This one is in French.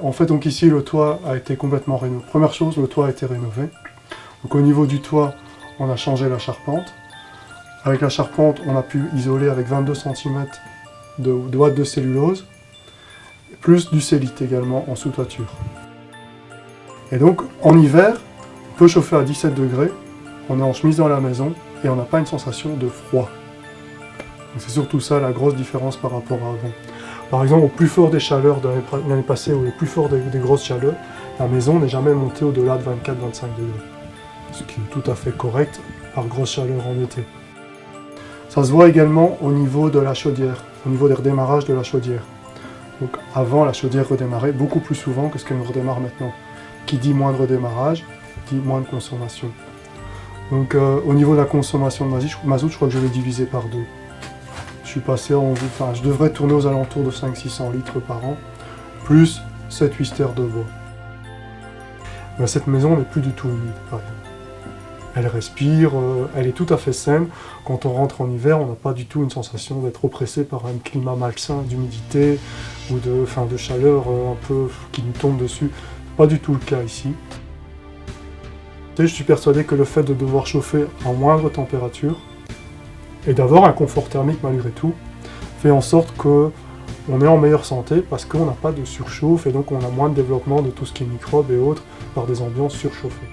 En fait, donc ici, le toit a été complètement rénové. Première chose, le toit a été rénové. Donc au niveau du toit, on a changé la charpente. Avec la charpente, on a pu isoler avec 22 cm de ouate de cellulose, plus du cellite également en sous-toiture. Et donc, en hiver, on peut chauffer à 17 degrés, on est en chemise dans la maison, et on n'a pas une sensation de froid. C'est surtout ça la grosse différence par rapport à avant. Par exemple, au plus fort des chaleurs de l'année passée, ou au plus fort des grosses chaleurs, la maison n'est jamais montée au-delà de 24-25 degrés. Ce qui est tout à fait correct par grosse chaleur en été. Ça se voit également au niveau de la chaudière, au niveau des redémarrages de la chaudière. Donc avant, la chaudière redémarrait beaucoup plus souvent que ce qu'elle redémarre maintenant. Qui dit moins de redémarrage, dit moins de consommation. Donc au niveau de la consommation de mazout, je crois que je l'ai divisé par 2. Je suis passé je devrais tourner aux alentours de 500-600 litres par an, plus 7-8 stères de bois. Mais cette maison n'est plus du tout humide, par exemple. Elle respire, elle est tout à fait saine. Quand on rentre en hiver, on n'a pas du tout une sensation d'être oppressé par un climat malsain, d'humidité ou de chaleur un peu qui nous tombe dessus. Pas du tout le cas ici. Je suis persuadé que le fait de devoir chauffer en moindre température et d'avoir un confort thermique malgré tout, fait en sorte qu'on est en meilleure santé parce qu'on n'a pas de surchauffe et donc on a moins de développement de tout ce qui est microbes et autres par des ambiances surchauffées.